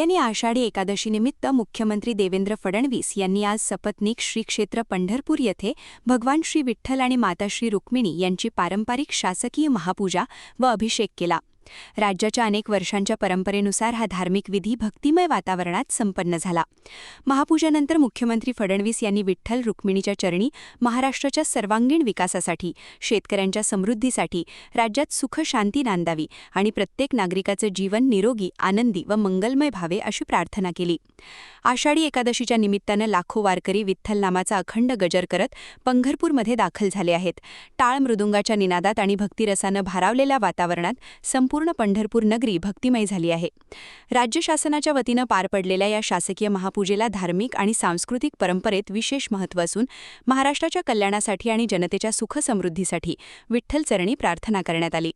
आल्याने आषाढी एकादशीनिमित्त मुख्यमंत्री देवेंद्र फडणवीस यांनी आज सपत्नीक श्री क्षेत्र पंढरपूर येथे भगवान श्री विठ्ठल आणि माता श्री रुक्मिणी यांची पारंपरिक शासकीय महापूजा व अभिषेक केला। राज्याच्या अनेक वर्षांच्या परंपरेनुसार हा धार्मिक विधी भक्तिमय वातावरणात संपन्न झाला। महापूजेनंतर मुख्यमंत्री फडणवीस यांनी विठ्ठल रुक्मिणीच्या चरणी महाराष्ट्राच्या सर्वांगीण विकासासाठी, शेतकऱ्यांच्या समृद्धीसाठी, राज्यात सुख शांती नांदावी आणि प्रत्येक नागरिकाचे जीवन निरोगी, आनंदी व मंगलमय व्हावे अशी प्रार्थना केली। आषाढी एकादशीच्या निमित्तानं लाखो वारकरी विठ्ठल नामाचा अखंड गजर करत पंढरपूरमध्ये दाखल झाले आहेत। टाळ मृदुंगाच्या निनादात आणि भक्तिरसानं भारावलेल्या वातावरणात संपूर्ण पंढरपूर नगरी भक्तिमय झाली आहे। राज्य शासनाच्या वतीनं पार पडलेल्या या शासकीय महापूजेला धार्मिक आणि सांस्कृतिक परंपरेत विशेष महत्त्व असून महाराष्ट्राच्या कल्याणासाठी आणि जनतेच्या सुख समृद्धीसाठी विठ्ठल चरणी प्रार्थना करण्यात आली।